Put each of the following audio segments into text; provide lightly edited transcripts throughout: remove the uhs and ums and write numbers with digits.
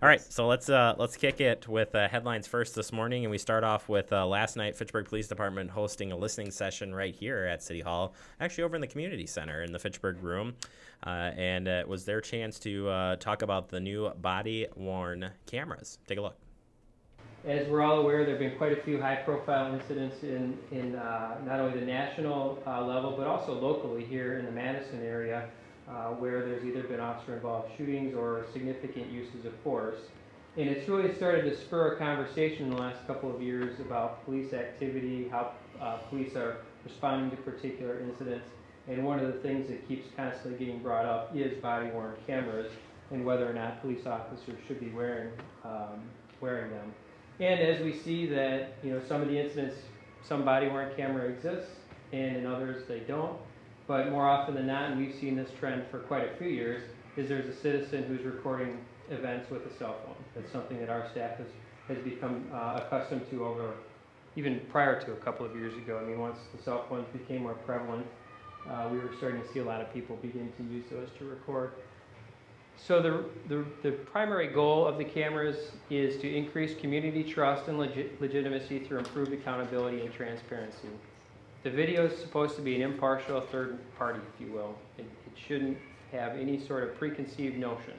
All right, so let's kick it with headlines first this morning, and we start off with last night Fitchburg Police Department hosting a listening session right here at City Hall, actually over in the community center in the Fitchburg room, and it was their chance to talk about the new body-worn cameras. Take a look. As we're all aware, there have been quite a few high-profile incidents in not only the national level, but also locally here in the Madison area, where there's either been officer-involved shootings or significant uses of force. And it's really started to spur a conversation in the last couple of years about police activity, how police are responding to particular incidents. And one of the things that keeps constantly getting brought up is body-worn cameras and whether or not police officers should be wearing them. And as we see that, some of the incidents, some body-worn camera exists, and in others they don't. But more often than not, and we've seen this trend for quite a few years, is there's a citizen who's recording events with a cell phone. That's something that our staff has become accustomed to over, even prior to a couple of years ago. I mean, once the cell phones became more prevalent, we were starting to see a lot of people begin to use those to record. So the primary goal of the cameras is to increase community trust and legitimacy through improved accountability and transparency. The video is supposed to be an impartial third party, if you will. It shouldn't have any sort of preconceived notion.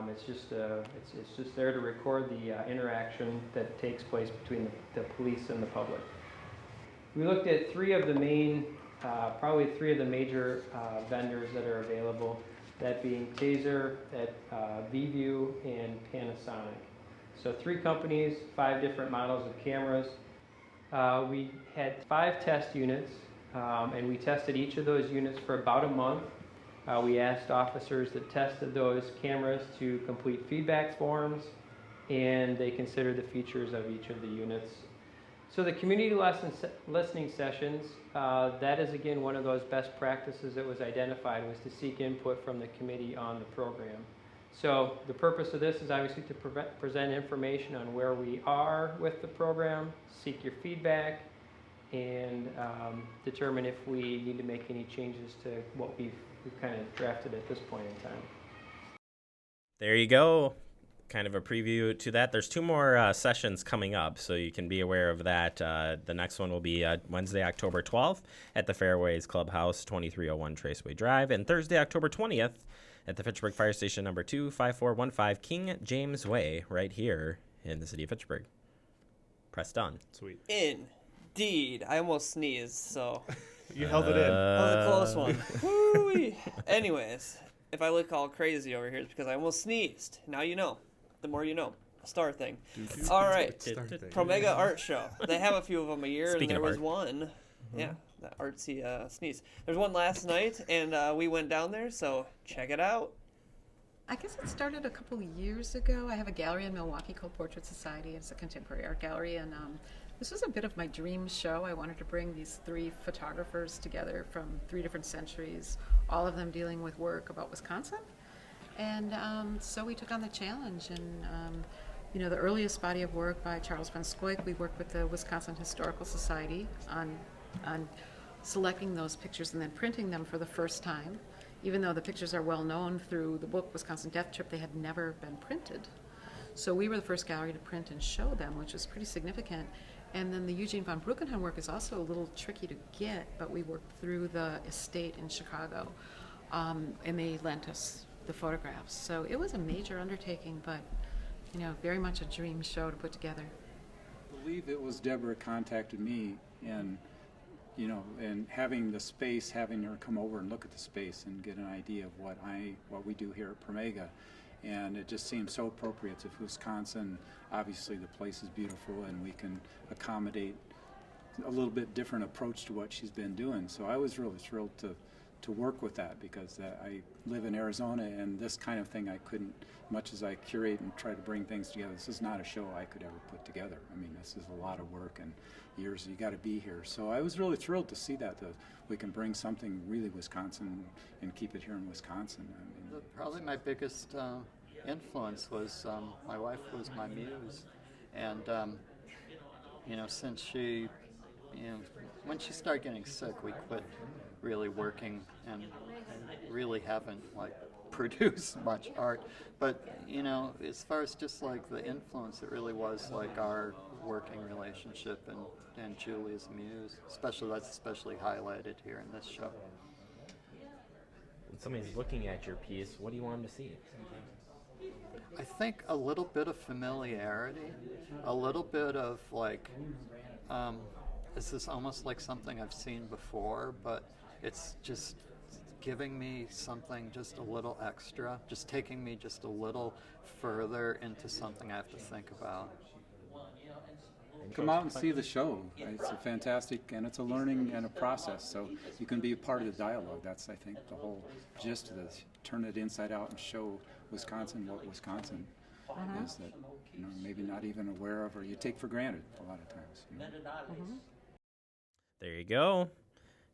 It's just there to record the interaction that takes place between the police and the public. We looked at probably three of the major vendors that are available. That being Taser, VView, and Panasonic. So 3 companies, 5 different models of cameras. We had 5 test units, and we tested each of those units for about a month. We asked officers that tested those cameras to complete feedback forms, and they considered the features of each of the units. So the community listening sessions, that is again one of those best practices that was identified, was to seek input from the committee on the program. So the purpose of this is obviously to present information on where we are with the program, seek your feedback, and determine if we need to make any changes to what we've kind of drafted at this point in time. There you go. Kind of a preview to that. There's 2 more sessions coming up, so you can be aware of that. The next one will be Wednesday, October 12th at the Fairways Clubhouse, 2301 Traceway Drive, and Thursday, October 20th at the Fitchburg Fire Station number 25415 King James Way, right here in the city of Fitchburg. Press done. Sweet. Indeed. I almost sneezed, so. You held it in. That was a close one. Woo-wee. Anyways, if I look all crazy over here, it's because I almost sneezed. Now you know. The more you know. Star thing. All right. Promega Art Show. They have a few of them a year, Speaking and there was art. one. Yeah, that artsy sneeze. There's one last night, and we went down there, so check it out. I guess it started a couple of years ago. I have a gallery in Milwaukee called Portrait Society. It's a contemporary art gallery, and this was a bit of my dream show. I wanted to bring these 3 photographers together from 3 different centuries, all of them dealing with work about Wisconsin. And so we took on the challenge, and the earliest body of work by Charles von Scoik, we worked with the Wisconsin Historical Society on selecting those pictures and then printing them for the first time. Even though the pictures are well known through the book Wisconsin Death Trip, they had never been printed. So we were the first gallery to print and show them, which was pretty significant. And then the Eugene von Bruckenheim work is also a little tricky to get, but we worked through the estate in Chicago, and they lent us the photographs. So it was a major undertaking, but very much a dream show to put together. I believe it was Deborah contacted me, and and having the space, having her come over and look at the space and get an idea of what we do here at Promega, and it just seemed so appropriate to Wisconsin. Obviously the place is beautiful, and we can accommodate a little bit different approach to what she's been doing. So I was really thrilled to work with that, because I live in Arizona, and this kind of thing I couldn't, much as I curate and try to bring things together, this is not a show I could ever put together. I mean, this is a lot of work and years you got to be here. So I was really thrilled to see that we can bring something really Wisconsin and keep it here in Wisconsin. I mean, probably my biggest influence was my wife was my muse, and since she, when she started getting sick, we quit really working and really haven't produce much art. But, you know, as far as just like the influence, it really was like our working relationship and Julie's muse. That's especially highlighted here in this show. When somebody's looking at your piece, what do you want them to see? I think a little bit of familiarity, a little bit of like, this is almost like something I've seen before, but it's just giving me something just a little extra, just taking me just a little further into something I have to think about. Come out and see the show. It's a fantastic, and it's a learning and a process, so you can be a part of the dialogue. That's, I think, the whole gist of this. Turn it inside out and show Wisconsin what Wisconsin is that, you know, maybe not even aware of or you take for granted a lot of times. You know? There you go.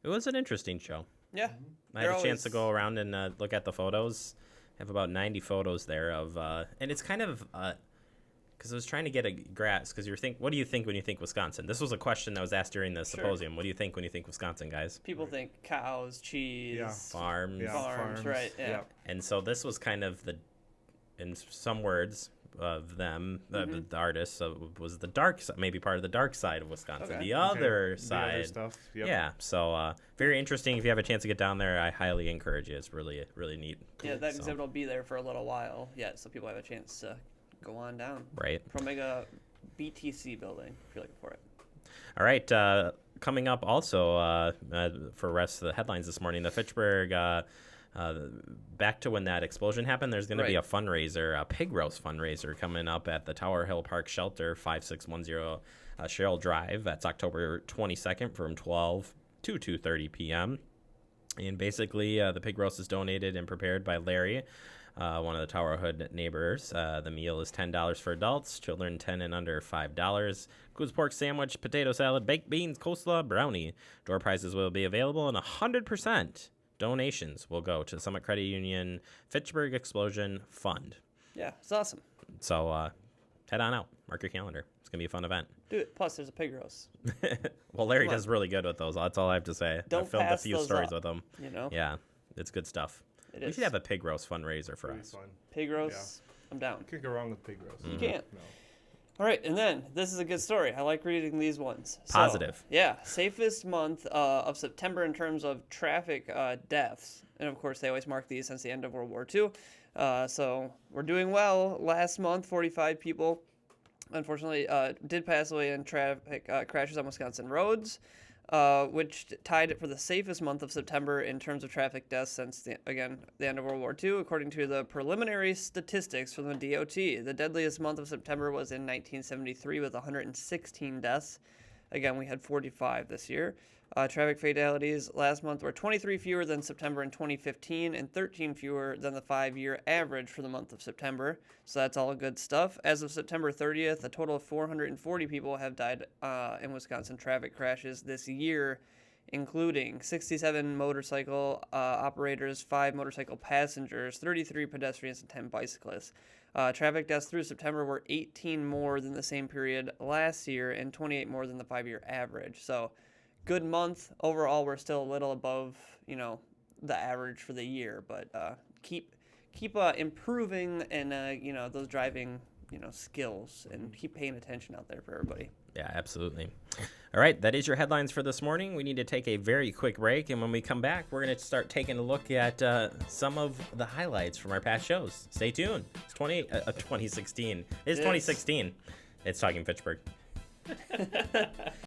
It was an interesting show. Yeah. I had a chance to go around and look at the photos. I have about 90 photos there of, and it's kind of, because I was trying to get a grasp, because what do you think when you think Wisconsin? This was a question that was asked during the symposium. What do you think when you think Wisconsin, guys? People think cows, cheese, farms. Yeah, farms, right? Yeah. And so this was kind of in some words of them, the artists, was the dark side, maybe part of the dark side of Wisconsin. Okay. The other The side. other stuff. Yep. Yeah, so very interesting. If you have a chance to get down there, I highly encourage you. It's really, really neat. Yeah, that exhibit will be there for a little while yet, so people have a chance to go on down. Right. Promega BTC building, if you're looking for it. All right. Coming up also for the rest of the headlines this morning, the Fitchburg, back to when that explosion happened, there's going to be a fundraiser, a pig roast fundraiser coming up at the Tower Hill Park Shelter, 5610 Cheryl Drive. That's October 22nd from 12 to 2:30 p.m. And basically, the pig roast is donated and prepared by Larry, one of the Tower Hood neighbors. The meal is $10 for adults, children 10 and under $5. Includes pork sandwich, potato salad, baked beans, coleslaw, brownie. Door prizes will be available, and 100% donations will go to Summit Credit Union Fitchburg Explosion Fund. Yeah, it's awesome. So head on out. Mark your calendar. It's going to be a fun event. Do it. Plus, there's a pig roast. Well, Larry does really good with those. That's all I have to say. Don't I've filmed a pass few those stories up, with him. You know? Yeah, it's good stuff. It We is. should have a pig roast fundraiser for Pretty us. fun. Pig roast. I'm down. Can't go wrong with pig roast. You can't. No. All right, and then this is a good story. I like reading these ones. So, Positive. Yeah, safest month of September in terms of traffic deaths. And of course, they always mark these since the end of World War II. So we're doing well. Last month, 45 people, unfortunately, did pass away in traffic crashes on Wisconsin roads, which tied it for the safest month of September in terms of traffic deaths since, the end of World War II, according to the preliminary statistics from the DOT. The deadliest month of September was in 1973 with 116 deaths. Again, we had 45 this year. Traffic fatalities last month were 23 fewer than September in 2015 and 13 fewer than the 5-year average for the month of September. So that's all good stuff. As of September 30th, a total of 440 people have died in Wisconsin traffic crashes this year, including 67 motorcycle operators, 5 motorcycle passengers, 33 pedestrians, and 10 bicyclists. Traffic deaths through September were 18 more than the same period last year and 28 more than the 5-year average. So good month. Overall, we're still a little above, the average for the year, but keep improving and, those driving, skills and keep paying attention out there for everybody. Yeah, absolutely. All right, that is your headlines for this morning. We need to take a very quick break, and when we come back, we're going to start taking a look at some of the highlights from our past shows. Stay tuned. It's 2016. It's 2016. It's Talking Fitchburg.